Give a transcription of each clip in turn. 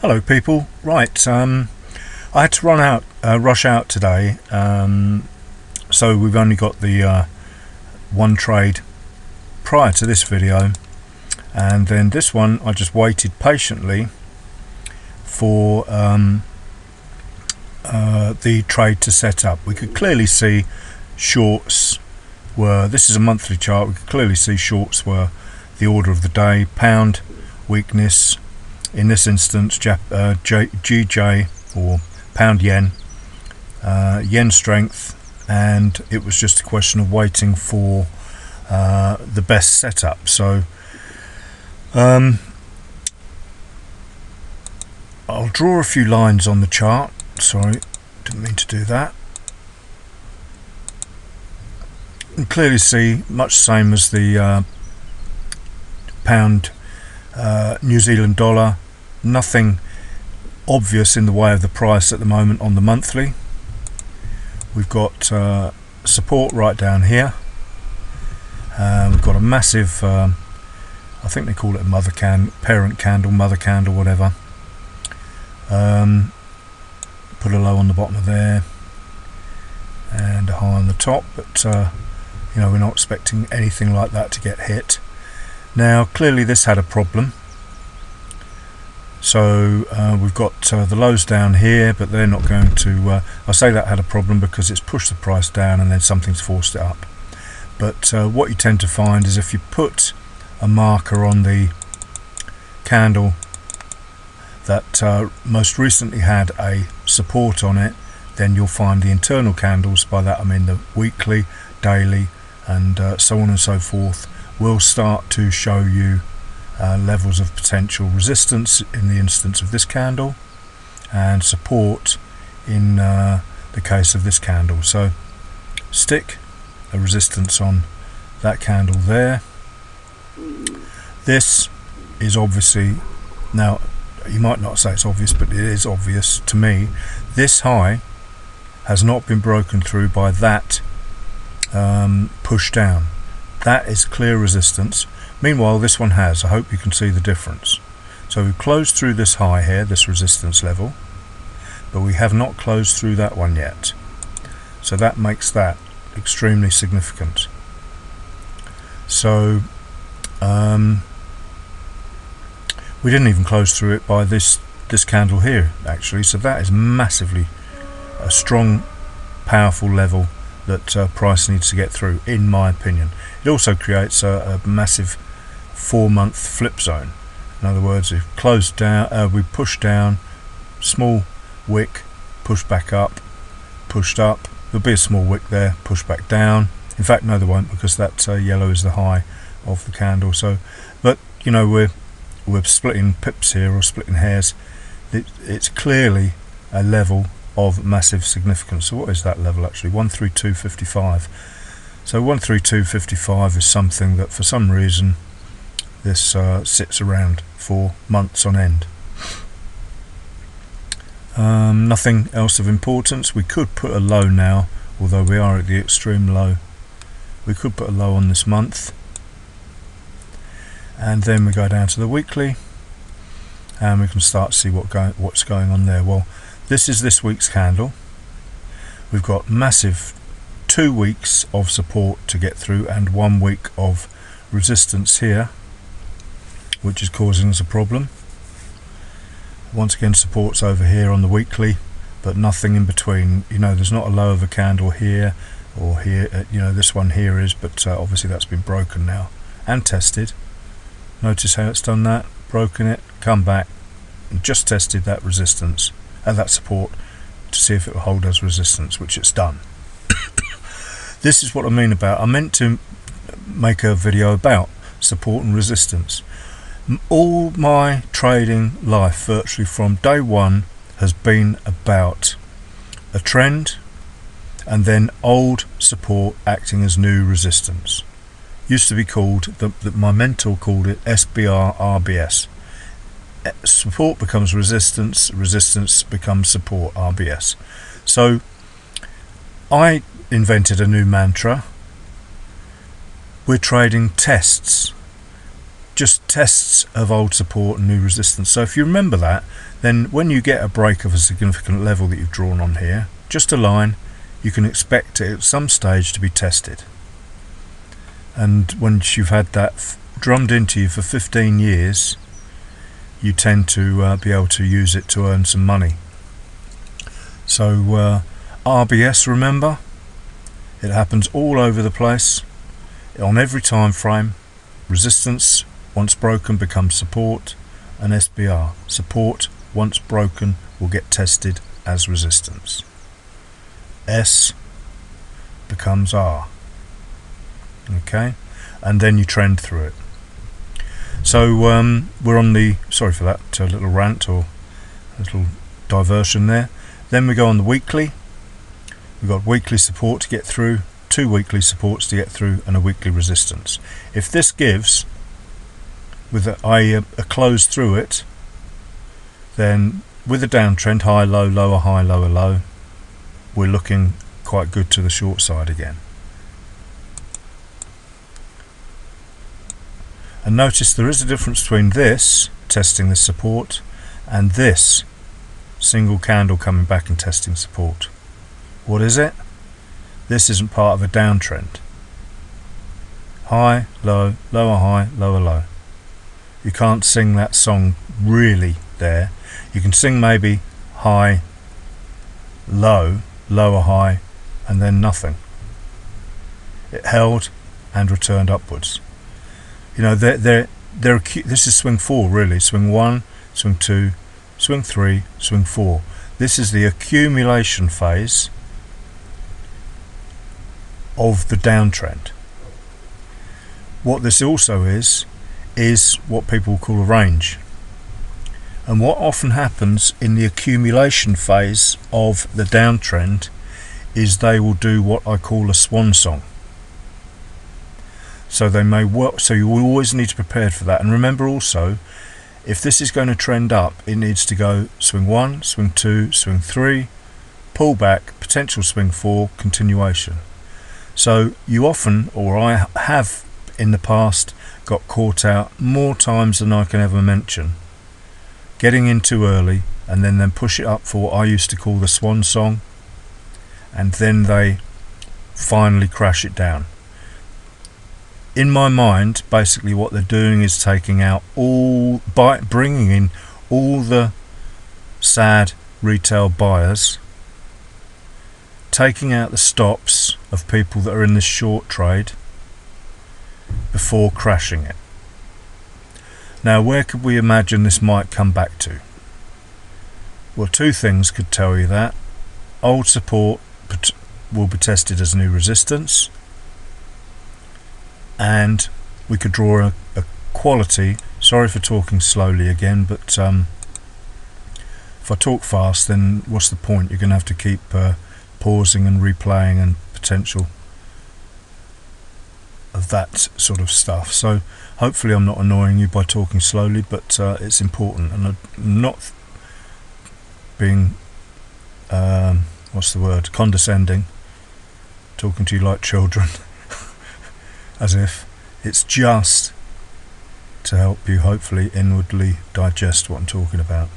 Hello people. Right, I had to rush out today, so we've only got the one trade prior to this video, and then this one I just waited patiently for the trade to set up. We could clearly see shorts were, this is a monthly chart, we could clearly see shorts were the order of the day. Pound weakness, in this instance GJ or pound yen, yen strength, and it was just a question of waiting for the best setup. So I'll draw a few lines on the chart. Sorry, didn't mean to do that. And clearly see much the same as the pound New Zealand dollar, nothing obvious in the way of the price at the moment on the monthly. We've got support right down here. We've got a massive, I think they call it a parent candle, mother candle, whatever. Put a low on the bottom of there and a high on the top, but you know, we're not expecting anything like that to get hit. Now clearly this had a problem, so we've got the lows down here, but they're not going to, I say that had a problem because it's pushed the price down and then something's forced it up. But what you tend to find is if you put a marker on the candle that most recently had a support on it, then you'll find the internal candles, by that I mean the weekly, daily, and so on and so forth, will start to show you levels of potential resistance in the instance of this candle, and support in the case of this candle. So stick a resistance on that candle there. This is obviously, now you might not say it's obvious, but it is obvious to me. This high has not been broken through by that push down. That is clear resistance. Meanwhile this one has. I hope you can see the difference. So we've closed through this high here, this resistance level, but we have not closed through that one yet. So that makes that extremely significant. So we didn't even close through it by this candle here actually, so that is massively a strong, powerful level that price needs to get through, in my opinion. It also creates a massive 4-month flip zone. In other words, we've closed down, we pushed down, small wick, pushed back up, pushed up. There'll be a small wick there, pushed back down. In fact, no, there won't, because that yellow is the high of the candle. So, but you know, we're splitting pips here, or splitting hairs. It's clearly a level of massive significance. So what is that level actually? 132.55. So 132.55 is something that for some reason this sits around for months on end. Nothing else of importance. We could put a low now, although we are at the extreme low. We could put a low on this month, and then we go down to the weekly and we can start to see what's going on there. Well, this is this week's candle. We've got massive 2 weeks of support to get through and 1 week of resistance here, which is causing us a problem. Once again, support's over here on the weekly, but nothing in between. You know, there's not a low of a candle here or here. You know, this one here is, but obviously that's been broken now and tested. Notice how it's done that, broken it, come back, and just tested that resistance and that support to see if it will hold as resistance, which it's done. This is what I mean about, I meant to make a video about support and resistance. All my trading life, virtually from day one, has been about a trend and then old support acting as new resistance. Used to be called, my mentor called it SBR RBS. Support becomes resistance, resistance becomes support, RBS. So I invented a new mantra. We're trading tests. just tests of old support and new resistance. So if you remember that, then when you get a break of a significant level that you've drawn on here, just a line, you can expect it at some stage to be tested. And once you've had that drummed into you for 15 years, you tend to be able to use it to earn some money. So RBS, remember, it happens all over the place, on every time frame. Resistance, once broken, becomes support, and SBR, support, once broken, will get tested as resistance. S becomes R. Okay, and then you trend through it. So we're on the, sorry for that little rant or a little diversion there. Then we go on the weekly. We've got weekly support to get through, 2 weekly supports to get through, and a weekly resistance. If this gives with a close through it, then with a downtrend, high, low, lower, high, lower, low, we're looking quite good to the short side again. And notice there is a difference between this testing the support and this single candle coming back and testing support. What is it? This isn't part of a downtrend. High, low, lower, high, lower, low. You can't sing that song really there. You can sing maybe high, low, lower, high, and then nothing. It held and returned upwards. You know, this is swing 4 really. Swing 1, swing 2, swing 3, swing 4. This is the accumulation phase of the downtrend. What this also is what people call a range. And what often happens in the accumulation phase of the downtrend is they will do what I call a swan song. So they may work, so you will always need to prepare for that. And remember also, if this is going to trend up, it needs to go swing 1, swing 2, swing 3, pull back, potential swing 4, continuation. So you often, or I have in the past, got caught out more times than I can ever mention, getting in too early and then push it up for what I used to call the swan song, and then they finally crash it down. In my mind, basically what they're doing is taking out bringing in all the sad retail buyers, taking out the stops of people that are in this short trade before crashing it. Now, where could we imagine this might come back to? Well, 2 things could tell you that. Old support will be tested as new resistance, and we could draw a quality. Sorry for talking slowly again, but if I talk fast, then what's the point? You're going to have to keep pausing and replaying and potential of that sort of stuff. So hopefully I'm not annoying you by talking slowly, but it's important, and I'm not being condescending, talking to you like children as if. It's just to help you hopefully inwardly digest what I'm talking about.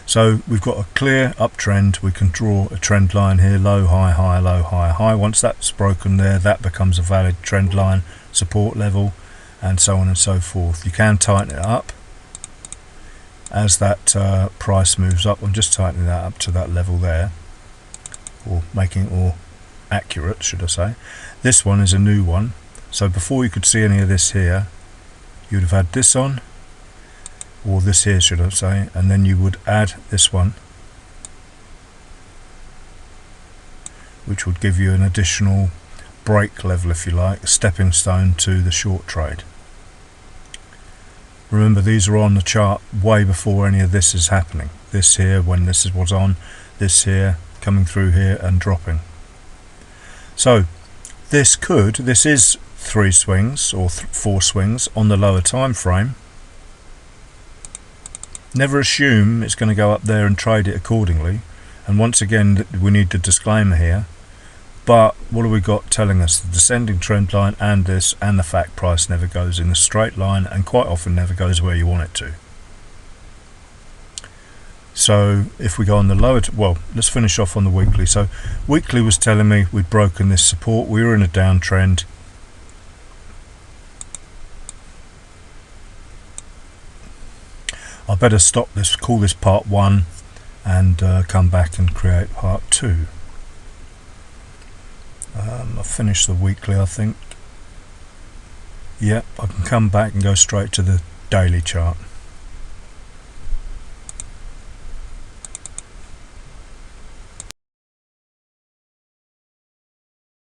So we've got a clear uptrend. We can draw a trend line here, low, high, high, low, high, high. Once that's broken there, that becomes a valid trend line, support level, and so on and so forth. You can tighten it up as that price moves up. I'm just tightening that up to that level there, or making it more accurate, should I say. This one is a new one. So before you could see any of this here, you'd have had this on, or this here should I say, and then you would add this one, which would give you an additional break level, if you like, a stepping stone to the short trade. Remember, these are on the chart way before any of this is happening. This here, when this is what's on, this here, coming through here and dropping. So this is 3 swings or 4 swings on the lower time frame. Never assume it's going to go up there and trade it accordingly. And once again, we need the disclaimer here. But what have we got telling us? The descending trend line and this, and the fact price never goes in a straight line, and quite often never goes where you want it to. So if we go on the lower, well, let's finish off on the weekly. So weekly was telling me we'd broken this support, we were in a downtrend. I better stop this, call this part 1, and come back and create part 2. I've finished the weekly, I think. Yep, I can come back and go straight to the daily chart.